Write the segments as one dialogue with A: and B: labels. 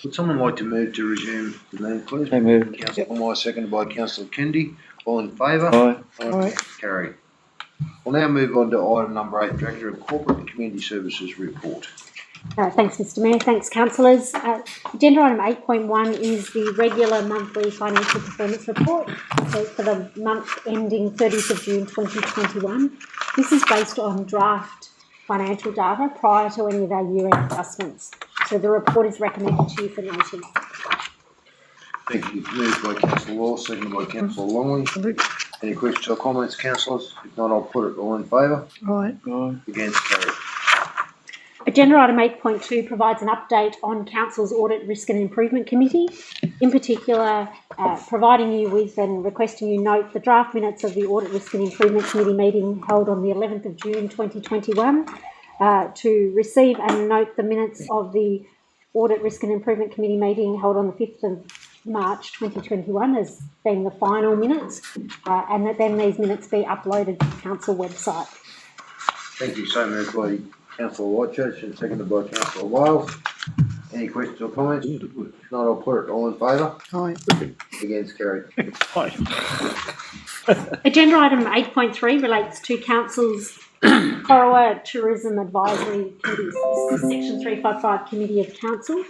A: Would someone like to move to resume the meeting, please?
B: So moved.
A: Councillor Moore, seconded by Councillor Kennedy. All in favour?
B: Aye.
C: Aye.
A: Carried. We'll now move on to item number 8, Director of Corporate and Community Services Report.
D: Thanks, Mr Mayor. Thanks, councillors. Agenda item 8.1 is the regular monthly financial performance report for the month ending 30th of June 2021. This is based on draft financial data prior to any of our year-end adjustments. So the report is recommended to you for noting.
A: Thank you. Moved by Councillor Law, seconded by Councillor Longley. Any questions or comments, councillors? If not, I'll put it. All in favour?
C: Aye.
B: Aye.
A: Against? Carried.
D: Agenda item 8.2 provides an update on Council's Audit, Risk and Improvement Committee. In particular, providing you with and requesting you note the draft minutes of the Audit, Risk and Improvement Committee meeting held on the 11th of June 2021, to receive and note the minutes of the Audit, Risk and Improvement Committee meeting held on the 5th of March 2021 as being the final minutes, and that then these minutes be uploaded to the Council website.
A: Thank you. So moved by Councillor Whitechurch and seconded by Councillor Wales. Any questions or comments? If not, I'll put it. All in favour?
C: Aye.
A: Against? Carried.
D: Agenda item 8.3 relates to Council's Corowa Tourism Advisory Committee. This is Section 355 Committee of Council,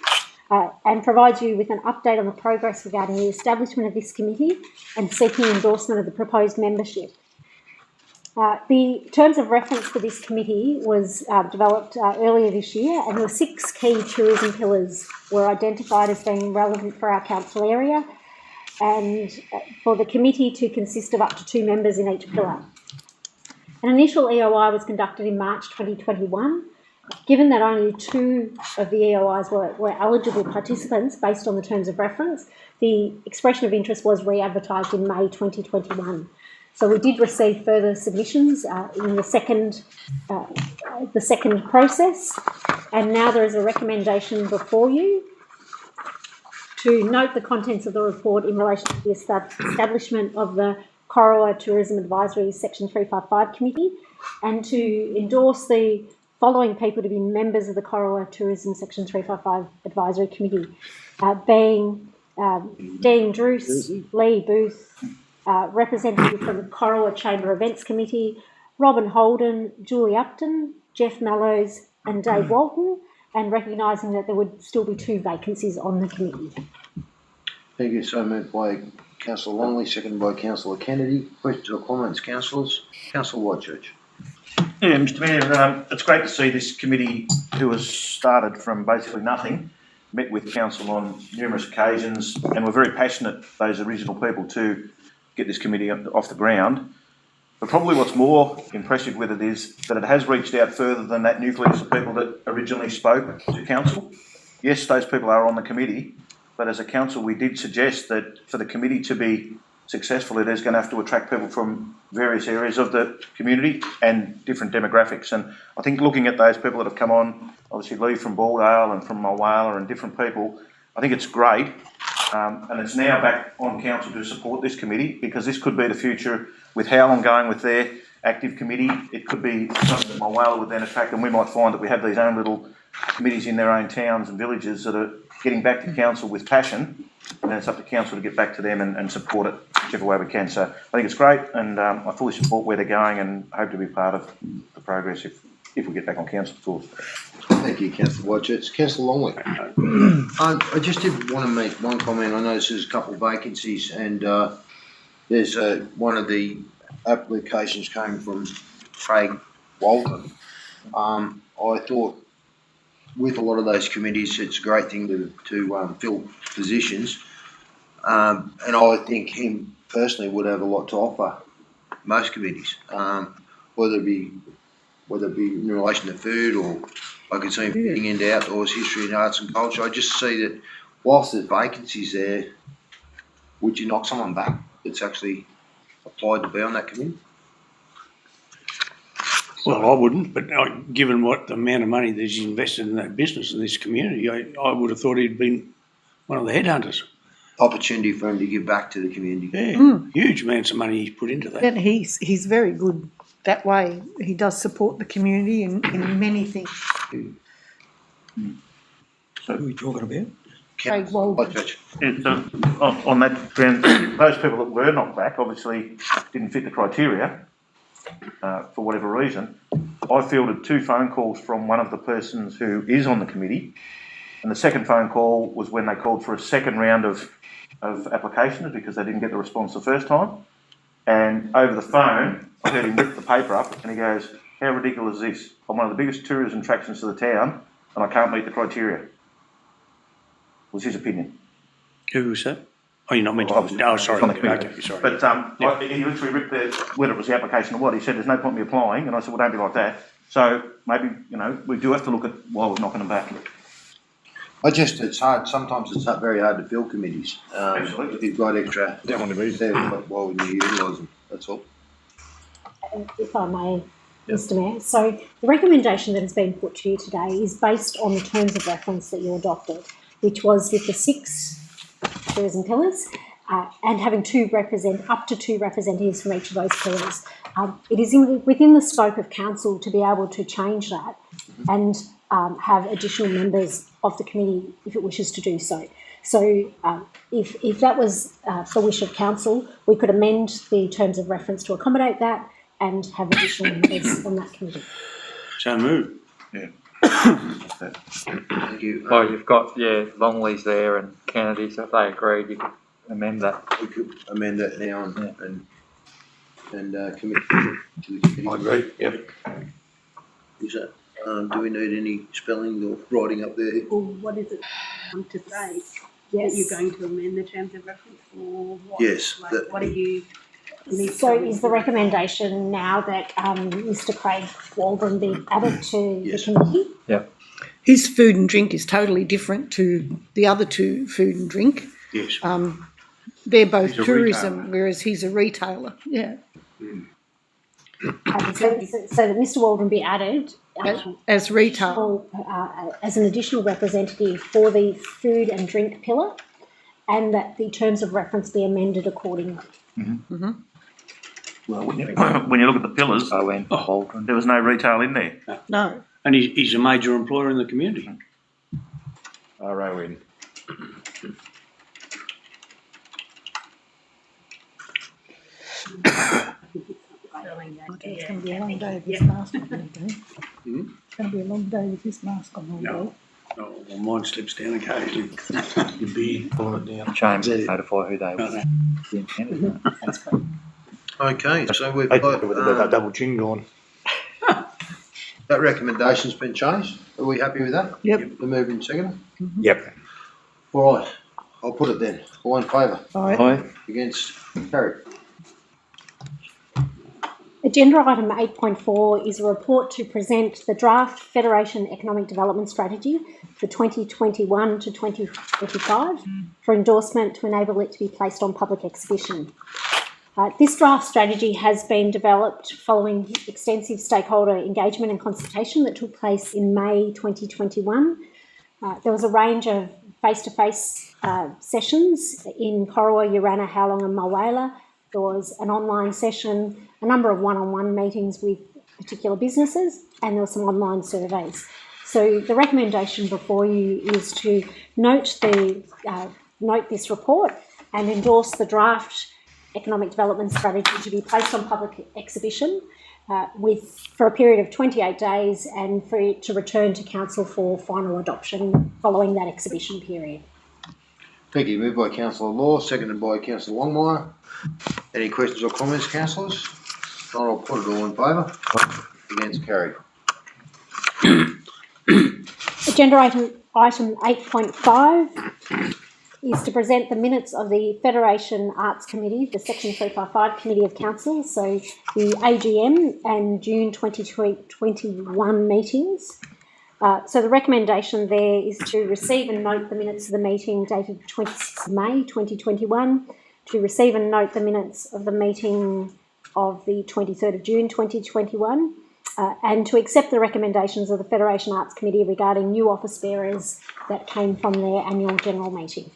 D: and provides you with an update on the progress regarding the establishment of this committee and seeking endorsement of the proposed membership. The terms of reference for this committee was developed earlier this year, and the 6 key tourism pillars were identified as being relevant for our council area, and for the committee to consist of up to 2 members in each pillar. An initial EOI was conducted in March 2021. Given that only 2 of the EOIs were eligible participants based on the terms of reference, the expression of interest was re-advertised in May 2021. So we did receive further submissions in the second process, and now there is a recommendation before you to note the contents of the report in relation to the establishment of the Corowa Tourism Advisory Section 355 Committee, and to endorse the following people to be members of the Corowa Tourism Section 355 Advisory Committee, being Dean Druce, Lee Booth, representative from the Corowa Chamber Events Committee, Robin Holden, Julie Upton, Jeff Mallows and Dave Walton, and recognising that there would still be 2 vacancies on the committee.
A: Thank you. So moved by Councillor Longley, seconded by Councillor Kennedy. Questions or comments, councillors? Councillor Whitechurch.
E: Yeah, Mr Mayor, it's great to see this committee, who has started from basically nothing, met with council on numerous occasions, and were very passionate, those original people, to get this committee off the ground. But probably what's more impressive with it is that it has reached out further than that nucleus of people that originally spoke to council. Yes, those people are on the committee, but as a council we did suggest that for the committee to be successful, it is going to have to attract people from various areas of the community and different demographics. And I think looking at those people that have come on, obviously Lee from Baldale and from Mulwala and different people, I think it's great. And it's now back on council to support this committee, because this could be the future with Howland going with their active committee. It could be something that Mulwala would then attract, and we might find that we have these own little committees in their own towns and villages that are getting back to council with passion, and then it's up to council to get back to them and support it whichever way we can. So I think it's great, and I fully support where they're going and hope to be part of the progress if we get back on council, of course.
A: Thank you, Councillor Whitechurch. Councillor Longley. I just did want to make one comment. I noticed there's a couple of vacancies, and there's one of the applications came from Craig Walton. I thought with a lot of those committees, it's a great thing to fill positions, and I think him personally would have a lot to offer most committees, whether it be in relation to food, or I could see him fitting into outdoors, history and arts and culture. I just see that whilst there's vacancies there, would you knock someone back that's actually applied to be on that committee?
F: Well, I wouldn't, but given what the amount of money that he's invested in that business in this community, I would have thought he'd been one of the headhunters.
A: Opportunity for him to give back to the community.
F: Yeah, huge amounts of money he's put into that.
C: And he's very good that way. He does support the community in many things.
F: So who are we talking about?
C: Craig Walden.
A: Judge.
E: On that ground, those people that were knocked back obviously didn't fit the criteria, for whatever reason. I fielded 2 phone calls from one of the persons who is on the committee, and the second phone call was when they called for a second round of applications because they didn't get the response the first time. And over the phone, I heard him rip the paper up and he goes, "How ridiculous is this? I'm one of the biggest tourism attractions to the town and I can't meet the criteria." Was his opinion.
F: Who was that? Oh, you're not meant to.
E: Obviously,
F: No, sorry.
E: it's on the committee.
F: Okay, sorry.
E: But he literally ripped whether it was the application or what. He said, "There's no point in me applying." And I said, "Well, don't be like that." So maybe, we do have to look at why we're knocking them back.
A: It's hard, sometimes it's very hard to fill committees.
E: Absolutely.
A: If you've got extra,
B: Don't want to be.
A: there, why wouldn't you utilise them? That's all.
D: If I may, Mr Mayor. So the recommendation that has been put to you today is based on the terms of reference that you adopted, which was with the 6 tourism pillars and having up to two representatives from each of those pillars. It is within the scope of council to be able to change that and have additional members of the committee if it wishes to do so. So if that was the wish of council, we could amend the terms of reference to accommodate that and have additional members on that committee.
F: So move.
A: Thank you.
G: Well, you've got, Longley's there and Kennedy, so if they agreed, you could amend that.
A: We could amend that now and commit to the committee.
B: I agree, yep.
A: Is that, do we need any spelling or writing up there?
H: Or what is it to say?
D: Yes.
H: That you're going to amend the terms of reference or what?
A: Yes,
H: Like,
A: that-
H: what are you?
D: So is the recommendation now that Mr Craig Waldron be added to
A: Yes.
D: the committee?
C: His food and drink is totally different to the other 2 food and drink.
F: Yes.
C: They're both
F: He's a
C: tourism,
F: retailer.
C: whereas he's a retailer. Yeah,
D: So that Mr Waldron be added
C: as retail.
D: as an additional representative for the food and drink pillar, and that the terms of reference be amended accordingly.
E: Well, when you look at the pillars,
G: I went Waldron.
E: there was no retail in there.
C: No,
F: And he's a major employer in the community.
B: RON.
C: it's going to be a long day with this mask on all day. It's going to be a long day with this mask on all
F: No.
C: day.
F: Oh, well, mine slips down occasionally. The beard.
B: Pulling it down.
G: Change, notify who they
F: No, no.
G: the intent, isn't it?
A: Okay, so we've
B: With
A: got,
B: that double chin going.
A: that recommendation's been changed. Are we happy with that?
C: Yep.
A: The move in second?
B: Yep.
A: All right, I'll put it then. All in favour?
C: Aye.
A: Against? Carried.
D: Agenda item 8.4 is a report to present the draft Federation Economic Development Strategy for 2021 to 2025 for endorsement to enable it to be placed on public exhibition. This draft strategy has been developed following extensive stakeholder engagement and consultation that took place in May 2021. There was a range of face-to-face sessions in Corowa, Urana, Howlong and Mulwala. There was an online session, a number of one-on-one meetings with particular businesses, and there were some online surveys. So the recommendation before you is to note this report and endorse the draft economic development strategy to be placed on public exhibition for a period of 28 days and for it to return to council for final adoption following that exhibition period.
A: Thank you. Moved by councillor Law, seconded by councillor Longmire. Any questions or comments, councillors? Not, I'll put it all in favour. Against? Carried.
D: Agenda item 8.5 is to present the minutes of the Federation Arts Committee, the Section 355 Committee of Council, so the AGM and June 2021 meetings. So the recommendation there is to receive and note the minutes of the meeting dated 26th of May 2021, to receive and note the minutes of the meeting of the 23rd of June 2021, and to accept the recommendations of the Federation Arts Committee regarding new office bearers that came from their annual general meeting.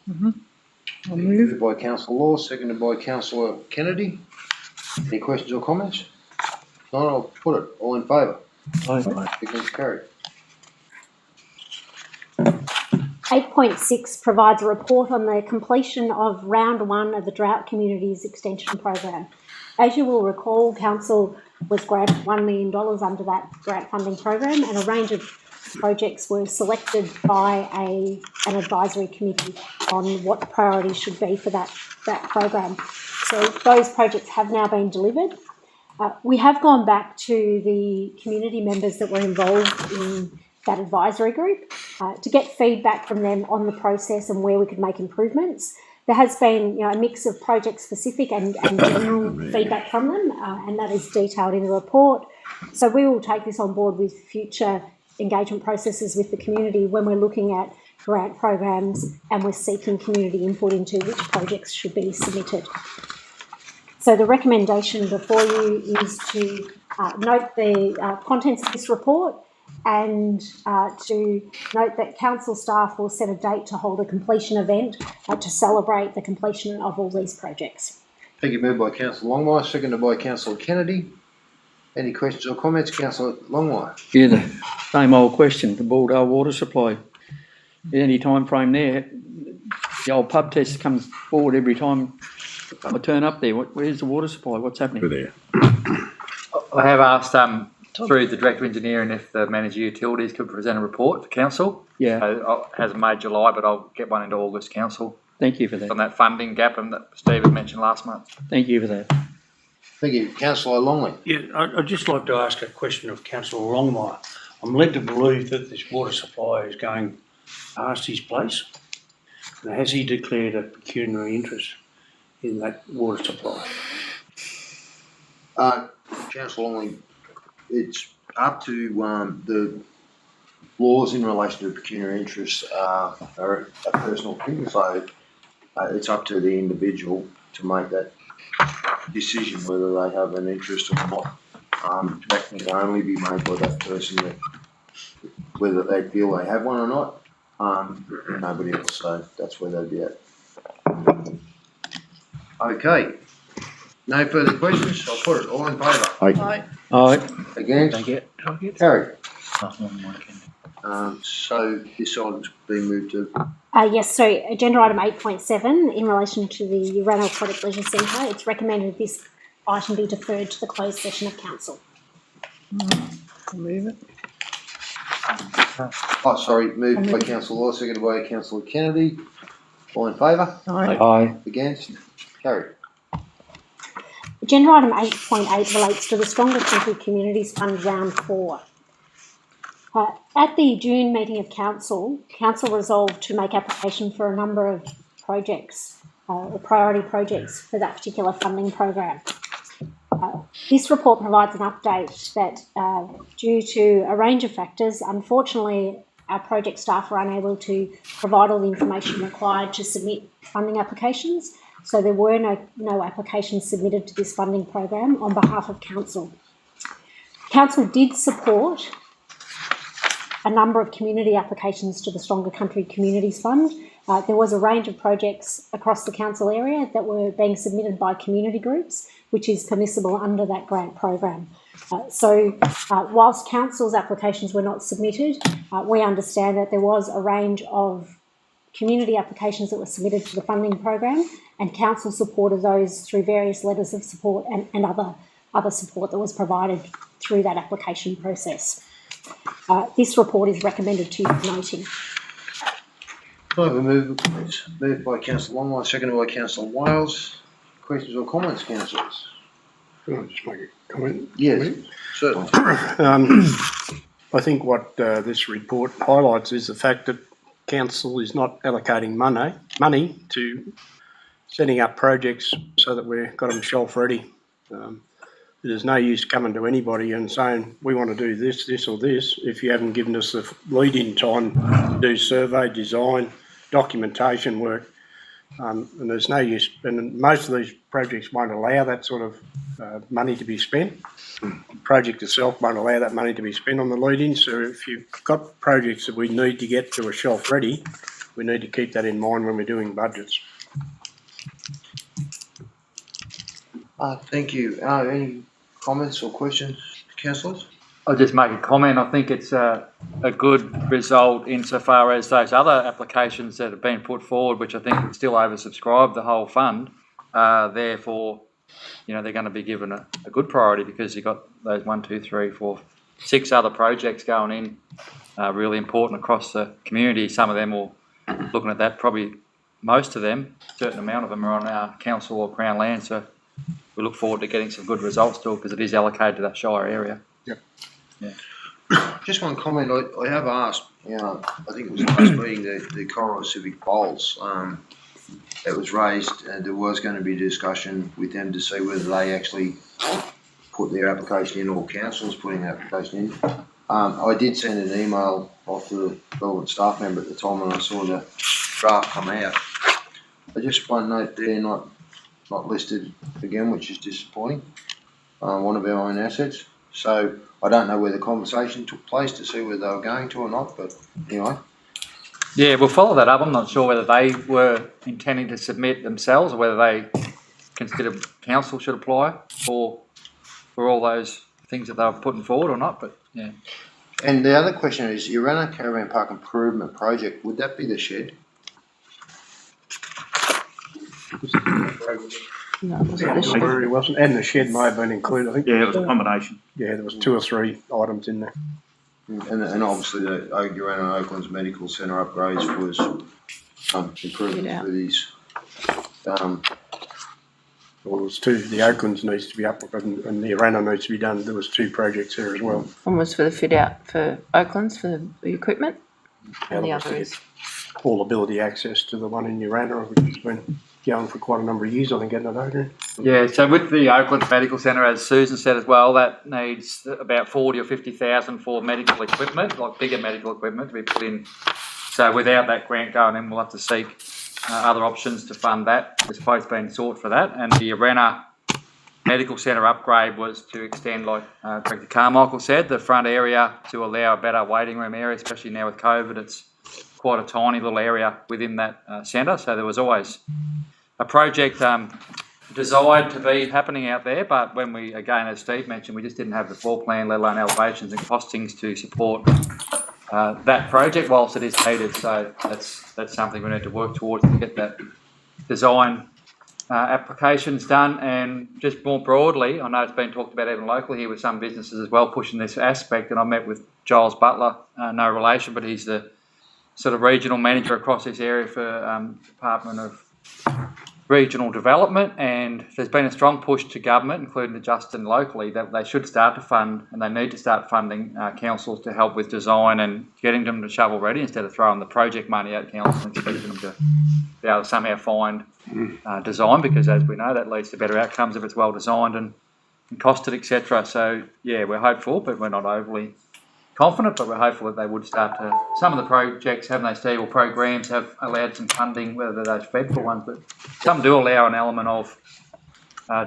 C: I'll move.
A: Moved by councillor Law, seconded by councillor Kennedy. Any questions or comments? Not, I'll put it all in favour. Against? Carried.
D: 8.6 provides a report on the completion of round 1 of the Drought Communities Extension Program. As you will recall, Council was granted $1 million under that grant funding program, and a range of projects were selected by an advisory committee on what the priorities should be for that program. So those projects have now been delivered. We have gone back to the community members that were involved in that advisory group to get feedback from them on the process and where we could make improvements. There has been, a mix of project-specific and general feedback from them, and that is detailed in the report. So we will take this on board with future engagement processes with the community when we're looking at grant programs and we're seeking community input into which projects should be submitted. So the recommendation before you is to note the contents of this report and to note that council staff will set a date to hold a completion event to celebrate the completion of all these projects.
A: Thank you, moved by councillor Longmire, seconded by councillor Kennedy. Any questions or comments, councillor Longmire?
I: Yeah, the same old question, the Baldale water supply. Any time frame there? The old pub test comes forward every time I turn up there. Where's the water supply? What's happening?
B: there.
G: I have asked through the Director of Engineering if the Manager of Utilities could present a report for Council.
I: Yeah,
G: It hasn't made July, but I'll get one into August, Council,
I: thank you for
G: on
I: that.
G: that funding gap and that Steve had mentioned last month.
I: Thank you for that.
A: Thank you, councillor Longley.
F: Yeah, I'd just like to ask a question of councillor Longmire. I'm led to believe that this water supply is going past his place. Now, has he declared a pecuniary interest in that water supply?
A: Councillor Longley, it's up to the laws in relation to pecuniary interests are a personal thing, so it's up to the individual to make that decision whether they have an interest or not. That can only be made by that person, that whether they feel they have one or not, nobody else, so that's where they'd be at. Okay, no further questions, I'll put it all in favour.
C: Aye.
I: All right,
A: Against?
I: get
A: Carried. So this item's been moved to,
D: Yes, so agenda item 8.7 in relation to the Rann Aquatic Leisure Centre, it's recommended this item be deferred to the closed session of council.
C: I'll move it.
A: moved by councillor Law, seconded by councillor Kennedy. All in favour?
C: Aye.
I: aye.
A: Against? Carried.
D: Agenda item 8.8 relates to the Stronger Country Communities Fund Round 4. At the June meeting of Council resolved to make application for a number of projects, or priority projects for that particular funding program. This report provides an update that due to a range of factors, unfortunately our project staff were unable to provide all the information required to submit funding applications, so there were no applications submitted to this funding program on behalf of Council. Council did support a number of community applications to the Stronger Country Communities Fund. There was a range of projects across the council area that were being submitted by community groups, which is permissible under that grant program. Whilst council's applications were not submitted, we understand that there was a range of community applications that were submitted to the funding program, and council supported those through various letters of support and other support that was provided through that application process. This report is recommended to noting.
A: I have a moved by councillor Longmire, seconded by councillor Wales. Questions or comments, councillors?
B: Can I just make a comment?
A: Yes, certainly.
B: I think what this report highlights is the fact that council is not allocating money to setting up projects so that we've got them shelf ready. There's no use coming to anybody and saying, we want to do this, this or this, if you haven't given us the lead-in time to do survey, design, documentation work. And there's no use, and most of these projects won't allow that sort of money to be spent. The project itself won't allow that money to be spent on the lead-in, so if you've got projects that we need to get to a shelf ready, we need to keep that in mind when we're doing budgets.
A: Thank you. Any comments or questions, councillors?
G: I'll just make a comment. I think it's a good result insofar as those other applications that have been put forward, which I think would still oversubscribe the whole fund. Therefore, you know, they're going to be given a good priority because you've got those 6 other projects going in, really important across the community. Some of them will, looking at that, probably most of them, a certain amount of them are on our council or Crown land. So we look forward to getting some good results still because it is allocated to that Shire area.
A: Just one comment, I have asked, you know, I think it was last meeting, the Corowa Civic Bowls, that was raised, and there was going to be discussion with them to see whether they actually put their application in or council's putting their application in. I did send an email off to the relevant staff member at the time when I saw the draft come out. I just one note there, not listed again, which is disappointing. One of our own assets. So I don't know where the conversation took place to see whether they were going to or not, but anyway.
G: Yeah, we'll follow that up. I'm not sure whether they were intending to submit themselves or whether they considered council should apply for all those things that they were putting forward or not, but yeah.
A: And the other question is, Urana Caravan Park Improvement Project, would that be the shed?
C: No, it was
B: Yeah,
C: the shed.
B: it wasn't, and the shed may have been included, I think.
E: Yeah, it was a combination.
B: Yeah, there was 2 or 3 items in there.
A: And obviously the Urana Oaklands Medical Centre upgrades was improvement
C: Yeah.
A: for these.
B: Well, there was 2, the Oaklands needs to be up and the Arana needs to be done. There was 2 projects there as well.
J: One was for the fit out for Oaklands for the equipment, and the other is
B: all ability access to the one in Urana, which has been going for quite a number of years, I think, getting it over.
G: Yeah, so with the Oakland Medical Centre, as Susan said as well, that needs about 40 or 50,000 for medical equipment, like bigger medical equipment to be put in. So without that grant going in, we'll have to seek other options to fund that. There's both been sought for that. And the Arena Medical Centre upgrade was to extend, like Director Carmichael said, the front area to allow a better waiting room area, especially now with COVID. It's quite a tiny little area within that centre. So there was always a project desired to be happening out there, but when we, again, as Steve mentioned, we just didn't have the floor plan, let alone elevations and costings to support that project whilst it is needed. So that's something we need to work towards to get that design applications done. And just more broadly, I know it's been talked about even locally here with some businesses as well pushing this aspect, and I met with Giles Butler, no relation, but he's the sort of regional manager across this area for Department of Regional Development, and there's been a strong push to government, including to Justin locally, that they should start to fund, and they need to start funding councils to help with design and getting them to shovel ready instead of throwing the project money at council and expecting them to be able to somehow find design, because as we know, that leads to better outcomes if it's well designed and costed, etc. So yeah, we're hopeful, but we're not overly confident, but we're hopeful that they would start to, some of the projects, haven't they, Steve, or programs have allowed some funding, whether they're those federal ones, but some do allow an element of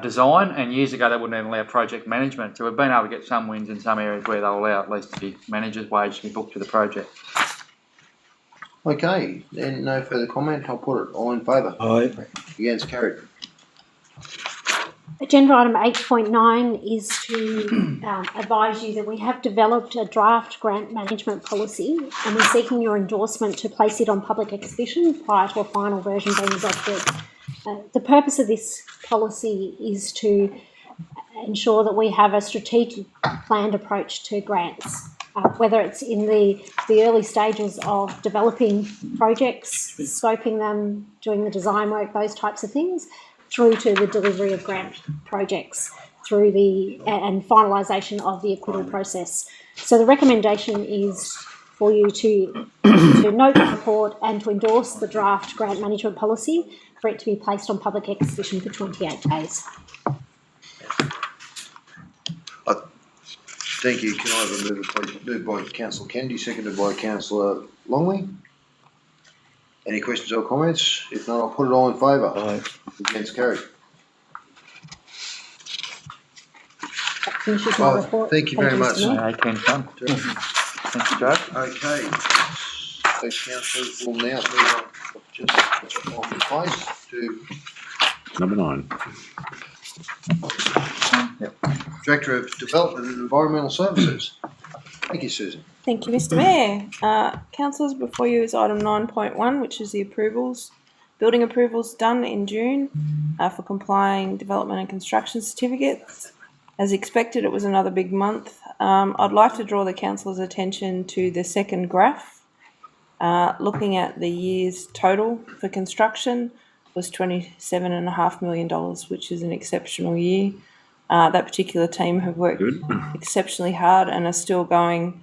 G: design, and years ago they wouldn't even allow project management. So we've been able to get some wins in some areas where they'll allow at least the manager's wage to be booked to the project.
A: Okay, then no further comment, I'll put it all in favour.
I: Aye.
A: Against, carried.
D: Agenda item 8.9 is to advise you that we have developed a draft grant management policy, and we're seeking your endorsement to place it on public exhibition prior to a final version being adopted. The purpose of this policy is to ensure that we have a strategic planned approach to grants, whether it's in the early stages of developing projects, scoping them, doing the design work, those types of things, through to the delivery of grant projects, through and finalisation of the acquittal process. So the recommendation is for you to note the report and to endorse the draft grant management policy for it to be placed on public exhibition for 28 days.
A: Thank you. Can I have a move, please? Moved by Councillor Kennedy, seconded by Councillor Longley. Any questions or comments? If not, I'll put it all in favour.
I: Aye.
A: Against, carried.
D: That finishes my report.
A: Thank you very much.
D: Mr. Mayor.
G: 18 fun. Thank you, Joe.
A: Okay, so councillors will now move on, just on the place to
K: Number 9.
A: Director of Development and Environmental Services. Thank you, Susan.
J: Thank you, Mr Mayor. Councillors, before you is item 9.1, which is the approvals. Building approvals done in June for complying development and construction certificates. As expected, it was another big month. I'd like to draw the councillors' attention to the second graph. Looking at the year's total for construction was $27.5 million, which is an exceptional year. That particular team have worked exceptionally hard and are still going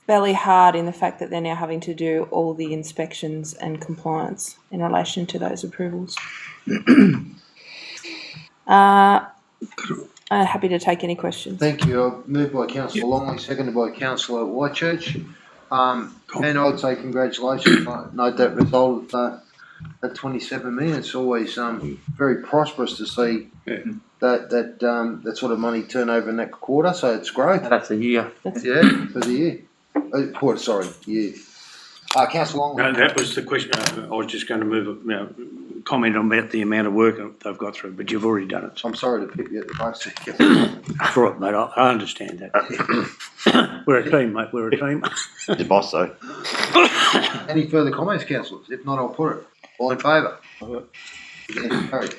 J: fairly hard in the fact that they're now having to do all the inspections and compliance in relation to those approvals. I'm happy to take any questions.
A: Thank you. Moved by councillor Longley, seconded by councillor Whitechurch. And I'd say congratulations. Note that result of at 27 million. It's always very prosperous to see that sort of money turn over in that quarter. So it's great.
G: That's a year.
A: Yeah, for the year. Quarter, sorry, year. Councillor Longley.
F: No, that was the question. I was just going to move comment on about the amount of work they've got through, but you've already done it. So
A: I'm sorry to pick you at the post.
F: that's right, mate. I understand that. We're a team, mate. We're a team.
E: Your boss, though.
A: Any further comments, councillors? If not, I'll put it. All in favour? Against, carried.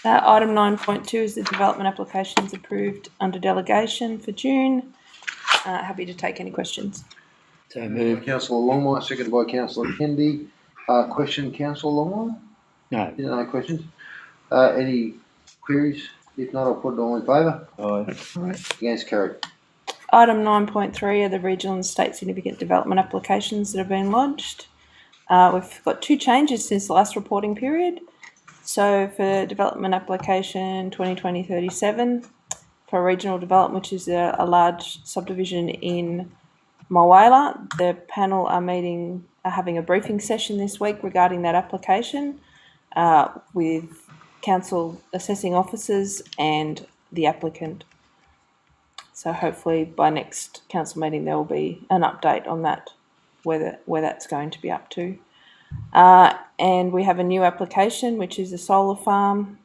J: Item 9.2 is the development applications approved under delegation for June. Happy to take any questions.
I: So moved.
A: Councillor Longmire, seconded by councillor Kennedy. Question, councillor Longmire?
I: No.
A: No questions? Any queries? If not, I'll put it all in favour.
I: Aye.
A: Against, carried.
J: Item 9.3 are the regional and state significant development applications that have been lodged. We've got two changes since the last reporting period. So for development application 2020-37 for regional development, which is a large subdivision in Mulwala, the panel are having a briefing session this week regarding that application with council assessing officers and the applicant. So hopefully by next council meeting there will be an update on that, where that's going to be up to. And we have a new application, which is a solar farm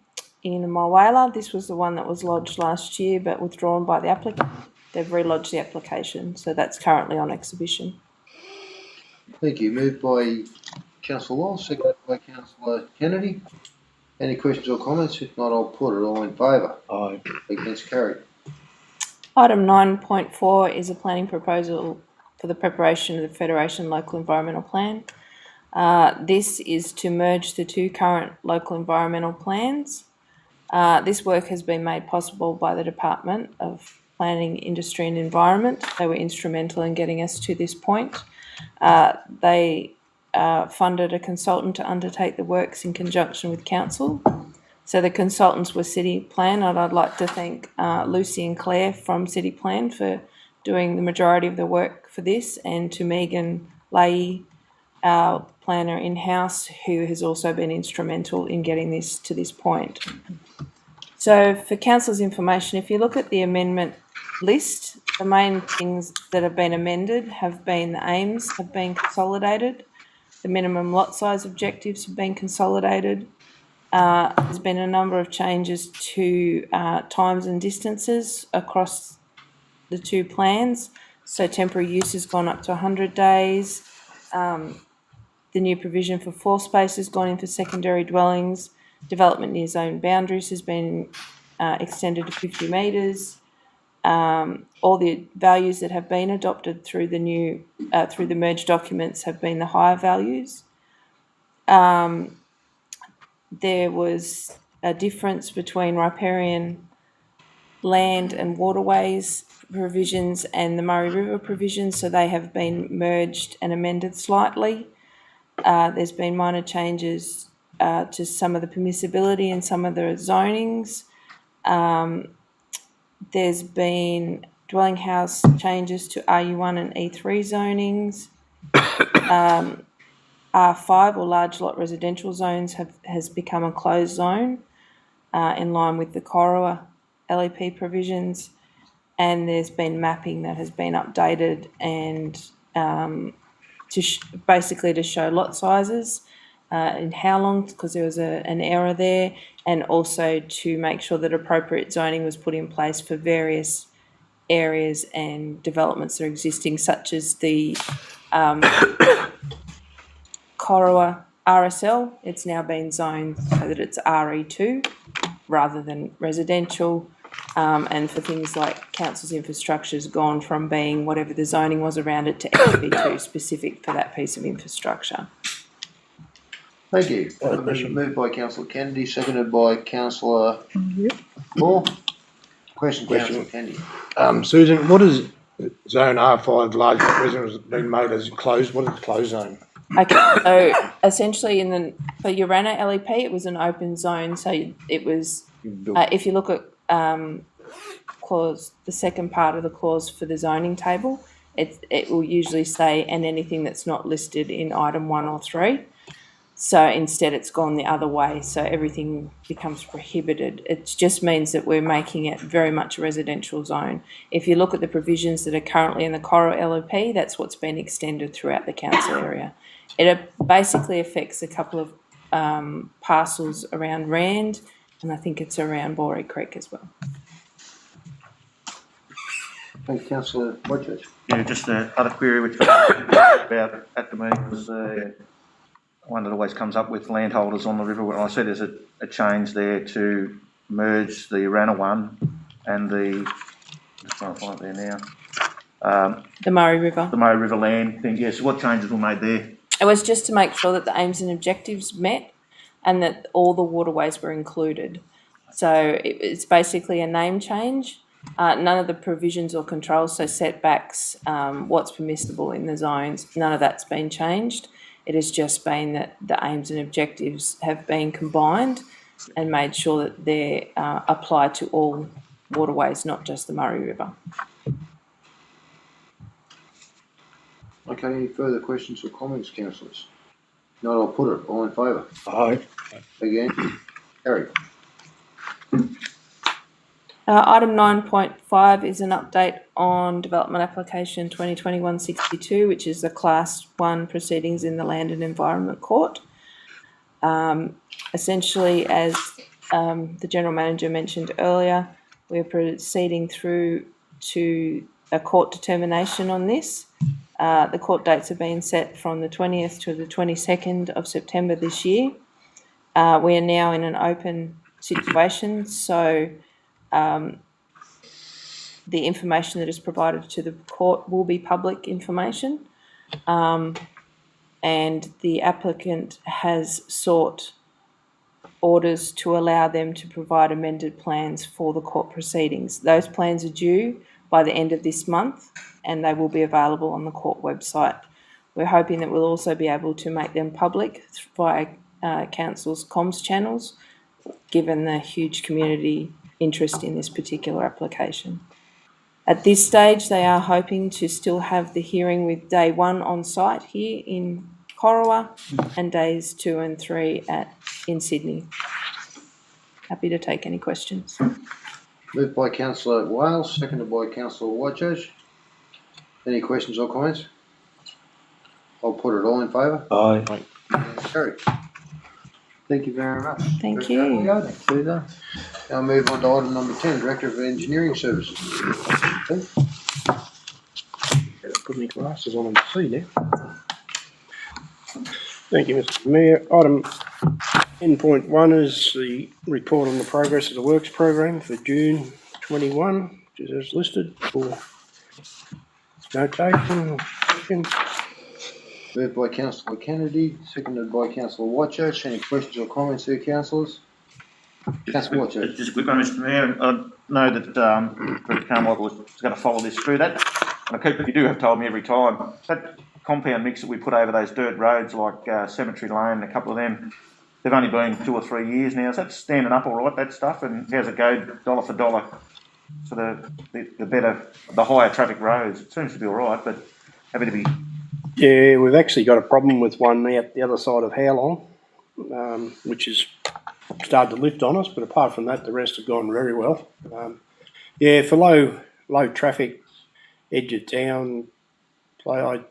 J: in Mulwala. This was the one that was lodged last year but withdrawn by the applicant. They've relodged the application, so that's currently on exhibition.
A: Thank you. Moved by councillor Law, seconded by councillor Kennedy. Any questions or comments? If not, I'll put it all in favour.
I: Aye.
A: Against, carried.
J: Item 9.4 is a planning proposal for the preparation of the Federation Local Environmental Plan. This is to merge the two current local environmental plans. This work has been made possible by the Department of Planning, Industry and Environment. They were instrumental in getting us to this point. They funded a consultant to undertake the works in conjunction with council. So the consultants were City Plan, and I'd like to thank Lucy and Claire from City Plan for doing the majority of the work for this, and to Megan Leahy, our planner in-house, who has also been instrumental in getting this to this point. So for council's information, if you look at the amendment list, the main things that have been amended have been the aims have been consolidated, the minimum lot size objectives have been consolidated. There's been a number of changes to times and distances across the two plans. So temporary use has gone up to 100 days. The new provision for floor space has gone in for secondary dwellings. Development near zone boundaries has been extended to 50 metres. All the values that have been adopted through the new through the merged documents have been the higher values. There was a difference between riparian land and waterways provisions and the Murray River provisions, so they have been merged and amended slightly. There's been minor changes to some of the permissibility and some of the zonings. There's been dwelling house changes to RU1 and E3 zonings. R5 or large lot residential zones has become a closed zone in line with the Corowa LEP provisions, and there's been mapping that has been updated and basically to show lot sizes and how long, because there was an error there, and also to make sure that appropriate zoning was put in place for various areas and developments that are existing, such as the Corowa RSL. It's now been zoned so that it's RE2 rather than residential. And for things like council's infrastructure has gone from being whatever the zoning was around it to SB2 specific for that piece of infrastructure.
A: Thank you. Moved by councillor Kennedy, seconded by councillor Moore. Question, councillor Kennedy.
B: Susan, what is zone R5 large residential been made as enclosed? What is the closed zone?
J: Okay, so essentially for Urana LEP, it was an open zone, so it was, if you look at the second part of the clause for the zoning table, it will usually say, and anything that's not listed in item 1 or 3. So instead it's gone the other way, so everything becomes prohibited. It just means that we're making it very much a residential zone. If you look at the provisions that are currently in the Coro LEP, that's what's been extended throughout the council area. It basically affects a couple of parcels around Rand, and I think it's around Boree Creek as well.
A: Thank you, councillor Wojcik.
E: Yeah, just the other query which I about at the meeting was one that always comes up with landholders on the river. When I said there's a change there to merge the Urana one and the, just trying to find it there now.
J: The Murray River.
E: The Murray River land thing, yes. What changes were made there?
J: It was just to make sure that the aims and objectives met and that all the waterways were included. So it's basically a name change. None of the provisions or controls, so setbacks, what's permissible in the zones, none of that's been changed. It has just been that the aims and objectives have been combined and made sure that they apply to all waterways, not just the Murray River.
A: Okay, any further questions or comments, councillors? No, I'll put it. All in favour?
B: Aye.
A: Again? Carried.
J: Item 9.5 is an update on development application 2021-62, which is the Class 1 proceedings in the Land and Environment Court. Essentially, as the General Manager mentioned earlier, we're proceeding through to a court determination on this. The court dates have been set from the 20th to the 22nd of September this year. We are now in an open situation, so the information that is provided to the court will be public information, and the applicant has sought orders to allow them to provide amended plans for the court proceedings. Those plans are due by the end of this month and they will be available on the court website. We're hoping that we'll also be able to make them public via council's comms channels, given the huge community interest in this particular application. At this stage, they are hoping to still have the hearing with day 1 on site here in Corowa and days 2 and 3 in Sydney. Happy to take any questions.
A: Moved by councillor Wales, seconded by councillor Wojcik. Any questions or comments? I'll put it. All in favour?
B: Aye.
A: Carried. Thank you very much.
J: Thank you.
A: Now move on to item number 10, Director of Engineering Services.
B: Put my glasses on and see now. Thank you, Mr. Mayor. Item 10.1 is the report on the progress of the works program for June 21, which is as listed for notation.
A: Moved by councillor Kennedy, seconded by councillor Wojcik. Any questions or comments here, councillors? Councillor Wojcik.
E: Just a quick one, Mr. Mayor. I know that Brett Carmichael was going to follow this through that. And you do have told me every time, that compound mix that we put over those dirt roads like Cemetery Lane and a couple of them, they've only been 2 or 3 years now. Is that standing up all right, that stuff? And how's it go dollar for dollar? So the higher traffic roads, it seems to be all right, but happy to be...
B: Yeah, we've actually got a problem with one out the other side of Howlong, which has started to lift on us, but apart from that, the rest have gone very well. Yeah, for low traffic, edge of town play, I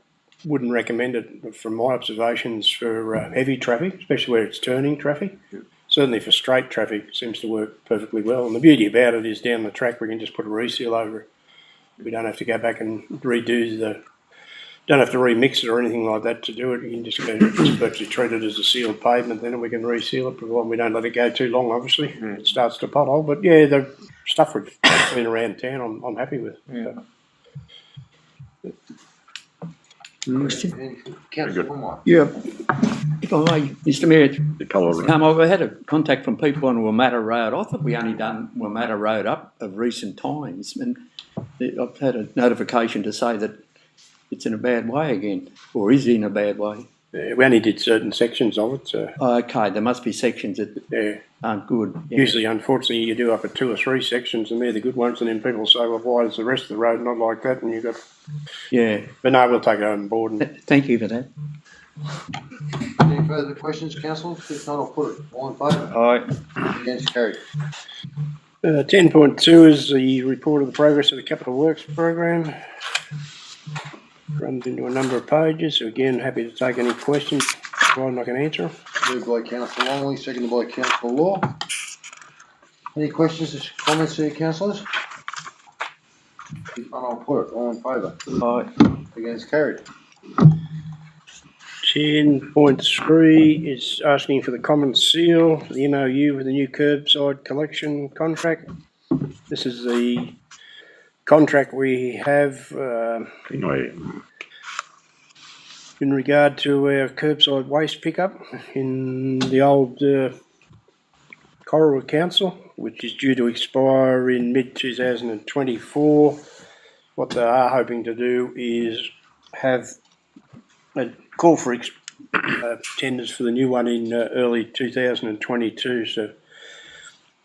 B: wouldn't recommend it from my observations for heavy traffic, especially where it's turning traffic. Certainly for straight traffic, it seems to work perfectly well. And the beauty about it is down the track we can just put a reseal over it. We don't have to go back and don't have to remix it or anything like that to do it. You can just virtually treat it as a sealed pavement then, and we can reseal it, provided we don't let it go too long, obviously. It starts to pothole, but yeah, the stuff we've been around town, I'm happy with.
I: Question?
A: Councillor Longmire.
I: Yeah, if I may, Mr Mayor, I had a contact from people on Wamatha Road. I thought we only done Wamatha Road up of recent times, and I've had a notification to say that it's in a bad way again, or is in a bad way.
B: Yeah, we only did certain sections of it, so
I: Okay, there must be sections that aren't good. Yeah.
B: usually, unfortunately, you do up at 2 or 3 sections, and they're the good ones, and then people say, well, why is the rest of the road not like that? And you've got,
I: Yeah,
B: but no, we'll take it on board. And
I: thank you for that.
A: Any further questions, councillors? If not, I'll put it. All in favour?
G: Aye.
A: Against, carried.
B: 10.2 is the report of the progress of the Capital Works program. Runs into a number of pages, so again, happy to take any questions, provided I can answer them.
A: Moved by councillor Longley, seconded by councillor Law. Any questions or comments there, councillors? If not, I'll put it. All in favour?
G: Aye.
A: Against, carried.
B: 10.3 is asking for the common seal, the MOU with the new curbside collection contract. This is the contract we have in regard to our curbside waste pickup in the old Corowa Council, which is due to expire in mid-2024. What they are hoping to do is have a call for tenders for the new one in early 2022. So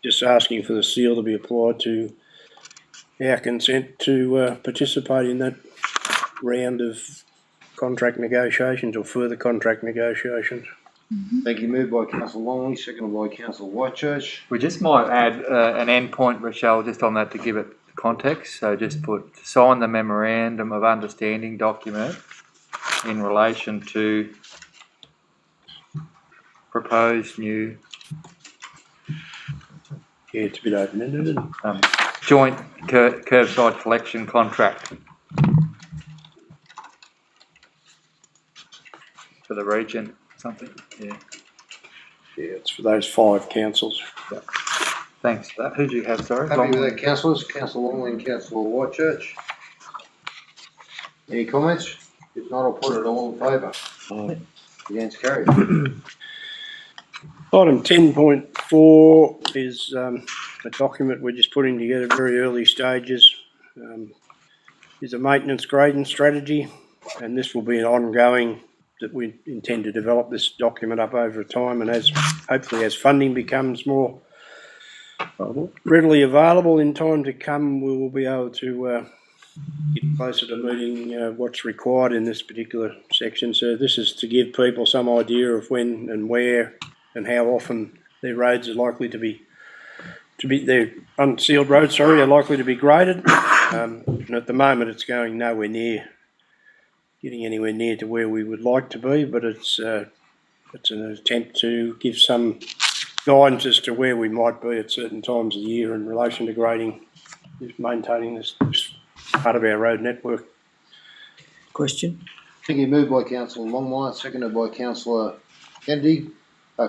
B: just asking for the seal to be applied to our consent to participate in that round of contract negotiations or further contract negotiations.
A: Thank you. Moved by councillor Longley, seconded by councillor Whitechurch.
G: We just might add an end point, Rochelle, just on that to give it context. So just put sign the memorandum of understanding document in relation to proposed new
B: Yeah, it's a bit open-ended, isn't it?
G: joint curbside collection contract for the region, something, yeah.
B: Yeah, it's for those 5 councils.
G: Thanks for that. Who do you have, sorry?
A: Happy with that, councillors? Councillor Longley and councillor Whitechurch. Any comments? If not, I'll put it. All in favour?
B: Aye.
A: Against, carried.
B: Item 10.4 is a document we're just putting together at very early stages. Is a maintenance grading strategy, and this will be an ongoing that we intend to develop this document up over time, and as hopefully as funding becomes more readily available in time to come, we will be able to get closer to meeting what's required in this particular section. So this is to give people some idea of when and where and how often their roads are likely to be their unsealed roads, are likely to be graded. And at the moment it's going nowhere near getting anywhere near to where we would like to be, but it's an attempt to give some guidance as to where we might be at certain times of the year in relation to grading, maintaining this part of our road network.
I: Question?
A: Thank you. Moved by councillor Longmire, seconded by councillor Kennedy.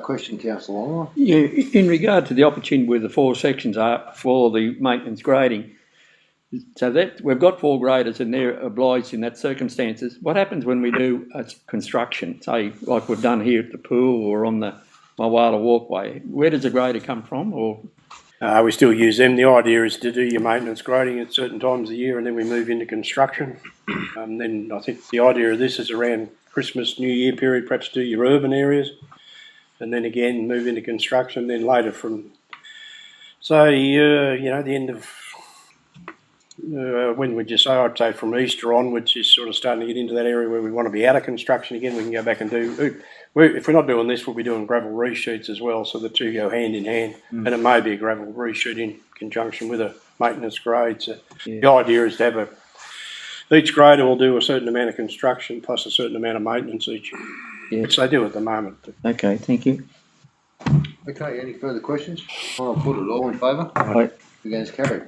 A: Question, councillor Longmire.
I: Yeah, in regard to the opportunity where the 4 sections are for the maintenance grading, so that we've got 4 graders and they're obliged in that circumstances. What happens when we do a construction, say like we've done here at the pool or on the Mawala walkway? Where does the grader come from? Or
B: We still use them. The idea is to do your maintenance grading at certain times of the year, and then we move into construction. Then I think the idea of this is around Christmas, New Year period, perhaps do your urban areas, and then again move into construction. Then later from, say, the end of when would you say? I'd say from Easter onwards is sort of starting to get into that area where we want to be out of construction again. We can go back and do. If we're not doing this, we'll be doing gravel resheets as well. So the two go hand in hand, and it may be a gravel reshoot in conjunction with a maintenance grade. So the idea is to have each grader will do a certain amount of construction plus a certain amount of maintenance each, which they do at the moment.
I: okay, thank you.
A: Okay, any further questions? I'll put it. All in favour?
I: Aye.
A: Against, carried.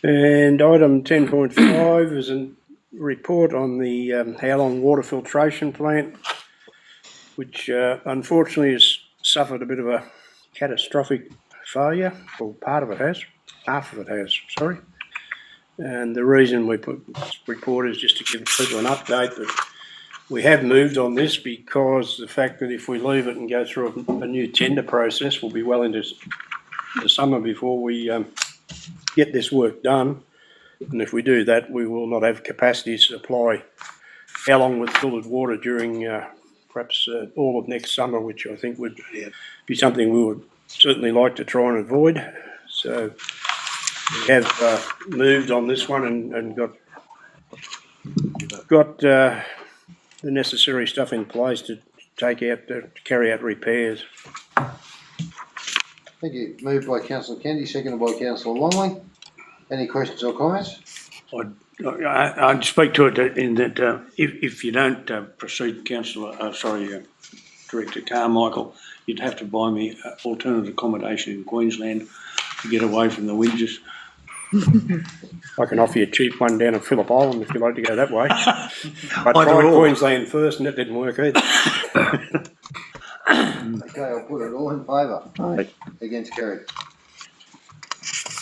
B: And item 10.5 is a report on the Howlong water filtration plant, which unfortunately has suffered a bit of a catastrophic failure, or part of it has, half of it has, sorry. And the reason we put this report is just to give people an update that we have moved on this, because the fact that if we leave it and go through a new tender process, we'll be well into the summer before we get this work done. And if we do that, we will not have capacity to supply Howlong with filtered water during perhaps all of next summer, which I think would be something we would certainly like to try and avoid. So we have moved on this one and got the necessary stuff in place to carry out repairs.
A: Thank you. Moved by councillor Kennedy, seconded by councillor Longley. Any questions or comments?
F: I'd speak to it in that if you don't proceed, Director Carmichael, you'd have to buy me alternate accommodation in Queensland to get away from the winters.
B: I can offer you a cheap one down at Phillip Island if you'd like to go that way. I
F: Either
B: tried
F: or.
B: Queensland first and it didn't work either.
A: Okay, I'll put it all in favour.
C: Aye.
A: Against carried.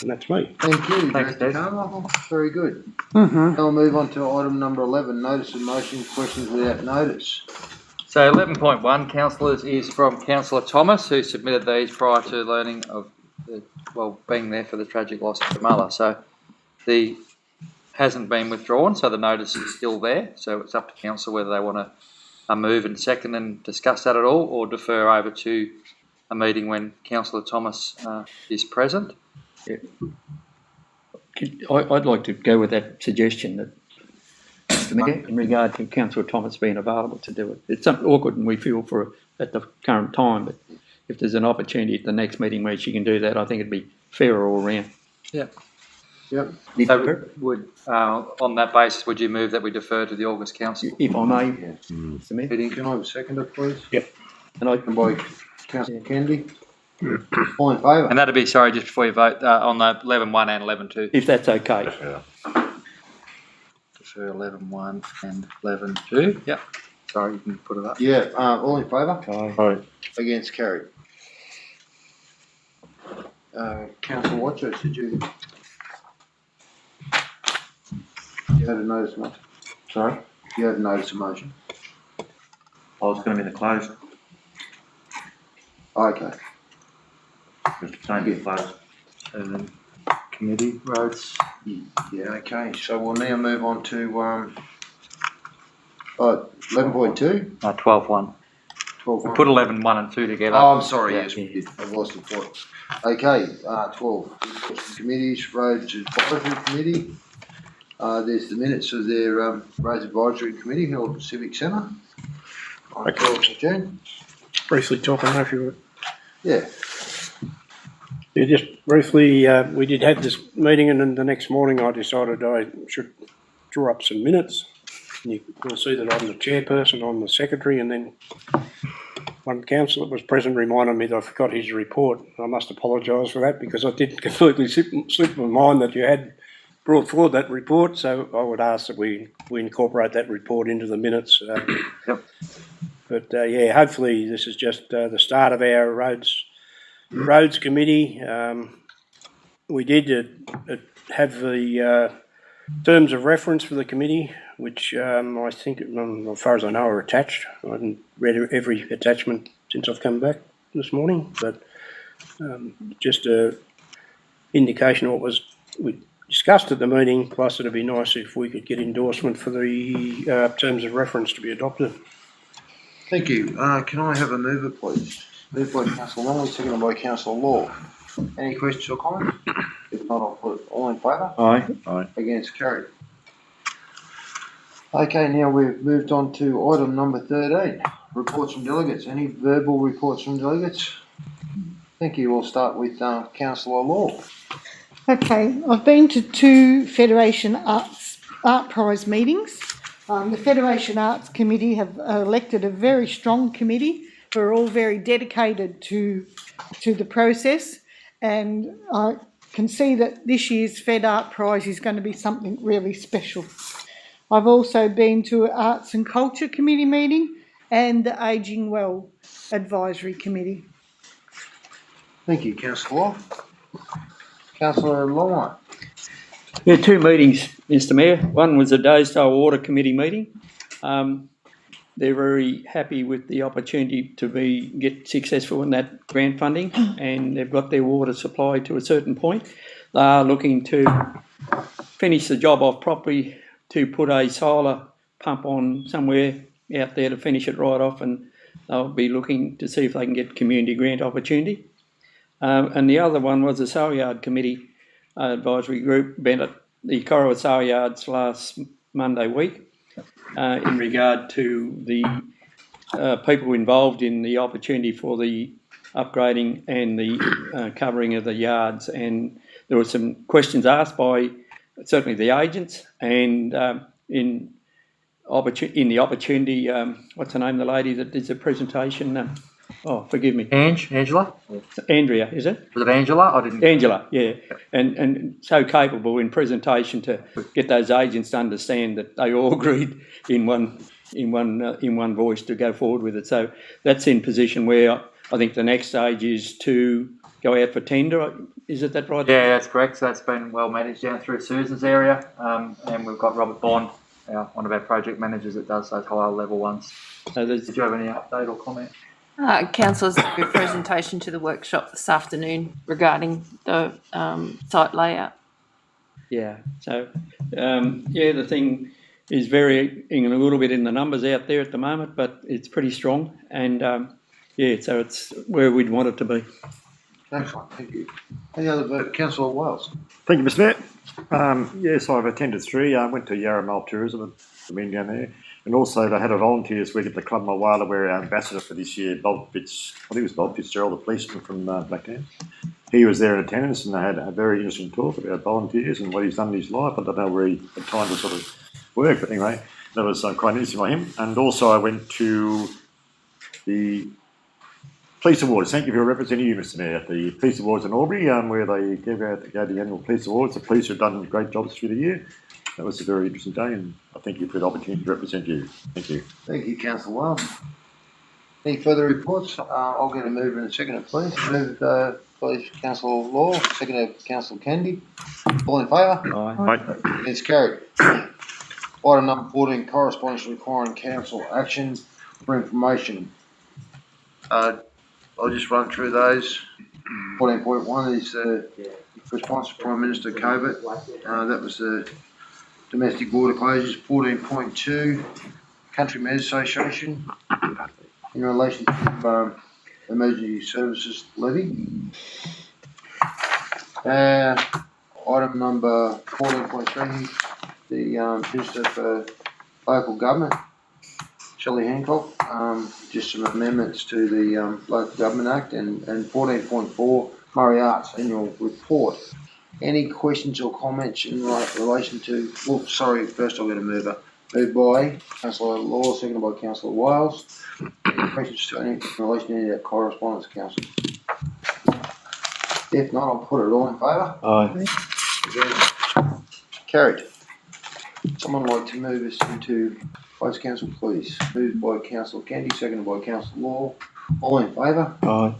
B: And that's me.
A: Thank you,
G: Thanks,
A: Director
G: Des.
A: Carmichael. Very good.
C: Mm-hmm.
A: Now we'll move on to item number 11, notice of motion, questions without notice.
G: So 11.1, councillors, is from councillor Thomas, who submitted these prior to learning of being there for the tragic loss of Jamala. So the hasn't been withdrawn, so the notice is still there. So it's up to council whether they want to move and second and discuss that at all, or defer over to a meeting when councillor Thomas is present.
I: I'd like to go with that suggestion that in regard to Councillor Thomas being available to do it. It's something awkward and we feel for at the current time, but if there's an opportunity at the next meeting where she can do that, I think it'd be fairer all round.
A: Yep.
G: So would, on that basis, would you move that we defer to the August council
I: If I may, Mr Mayor.
G: meeting?
A: Can I have a seconder, please?
I: And I
A: Seconded by councillor Kennedy. All in favour?
G: And that'd be, sorry, just before you vote, on the 11.1 and 11.2.
I: if that's okay.
G: Defer 11.1 and 11.2. Yep. Sorry, you can put it up.
A: Yeah, all in favour?
I: Aye.
A: Against carried. Councillor Watchers, did you had a notice of motion? Sorry? You had a notice of motion?
E: I was going to be the closed.
A: Okay.
E: Mr. Tony, closed.
G: And then committee roads.
A: Yeah, okay, so we'll now move on to 11.2.
G: 12.1.
A: 12.
G: We put 11.1 and 2 together.
A: Oh, I'm sorry,
G: Yeah.
A: yes, we did. I've lost the plot. Okay, 12. Committees, Roads Advisory Committee. There's the minutes of their Roads Advisory Committee held at the Civic Centre on 12th of June.
B: Briefly talking, if you would.
A: Yeah,
B: Yeah, just briefly, we did have this meeting and then the next morning I decided I should draw up some minutes. And you'll see that I'm the chairperson, I'm the secretary, and then one councillor that was present reminded me that I forgot his report. I must apologise for that because I did completely slip my mind that you had brought forward that report, so I would ask that we incorporate that report into the minutes.
G: Yep.
B: But yeah, hopefully this is just the start of our roads committee. We did have the terms of reference for the committee, which I think, as far as I know, are attached. I haven't read every attachment since I've come back this morning, but just a indication of what we discussed at the meeting, plus it'd be nice if we could get endorsement for the terms of reference to be adopted.
A: thank you. Can I have a mover, please? Moved by councillor Longley, seconded by councillor Law. Any questions or comments? If not, I'll put all in favour.
I: Aye.
A: Against carried. Okay, now we've moved on to item number 13, reports from delegates. Any verbal reports from delegates? Thank you. We'll start with councillor Law.
C: Okay, I've been to 2 Federation Art Prize meetings. The Federation Arts Committee have elected a very strong committee who are all very dedicated to the process, and can see that this year's Fed Art Prize is going to be something really special. I've also been to an Arts and Culture Committee meeting and the Ageing Well Advisory Committee.
A: Thank you, councillor Law. Councillor Longmire.
I: Yeah, two meetings, Mr Mayor. One was the Dowdesdale Water Committee meeting. They're very happy with the opportunity to get successful in that grant funding, and they've got their water supply to a certain point. They are looking to finish the job off properly, to put a solar pump on somewhere out there to finish it right off, and they'll be looking to see if they can get community grant opportunity. And the other one was the Saleyard Committee Advisory Group met at the Corowa Saleyards last Monday week in regard to the people involved in the opportunity for the upgrading and the covering of the yards. And there were some questions asked by certainly the agents, and in the opportunity, what's the name of the lady that did the presentation? Forgive me.
G: Angela?
I: Andrea, is it?
G: Was it Angela? I didn't.
I: Angela, yeah, and so capable in presentation to get those agents to understand that they all agreed in one voice to go forward with it. So that's in position where I think the next stage is to go out for tender. Is it that right?
G: Yeah, that's correct. So that's been well managed down through Susan's area, and we've got Robert Bond, one of our project managers that does those higher level ones.
I: So
G: Did you have any update or comment?
J: Councillors, a good presentation to the workshop this afternoon regarding the site layout.
I: Yeah. So the thing is varying a little bit in the numbers out there at the moment, but it's pretty strong, and so it's where we'd want it to be.
A: Excellent, thank you. Any other vote? Councillor Wales.
K: Thank you, Mr Mayor. Yes, I've attended three. I went to Yarramal Tourism, I've been down there. And also they had a volunteers week at the Club Mulwala where our ambassador for this year, Bob Fitzgerald, the policeman from Blacktown. He was there in attendance, and they had a very interesting talk about volunteers and what he's done in his life. I don't know where he had time to sort of work, but anyway, that was quite interesting by him. And also I went to the Police Awards. Thank you for representing you, Mr Mayor, at the Police Awards in Albury, where they gave the annual Police Awards. The police have done great jobs through the year. That was a very interesting day, and I thank you for the opportunity to represent you. Thank you.
A: Thank you, councillor Wales. Any further reports? I'll get a mover and a seconder, please. Move, please, councillor Law, seconder, councillor Kennedy. All in favour?
K: Aye.
A: It's carried. Item number 14, correspondence requiring council action for information. I'll just run through those. 14.1 is the response to Prime Minister COVID. That was the domestic water closures. 14.2, Country Med Association in relation to emergency services levy. Item number 14.3, the Minister for Local Government, Shelley Hancock, just some amendments to the Local Government Act, and 14.4, Murray Arts Annual Report. Any questions or comments in relation to, first I'll get a mover. Moved by Councillor Law, seconded by Councillor Wales. Any questions to any in relation to any of that correspondence, Council? If not, I'll put it all in favour.
K: Aye.
A: Carried. Someone like to move us into closed council, please. Moved by Councillor Kennedy, seconded by Councillor Law. All in favour?
K: Aye.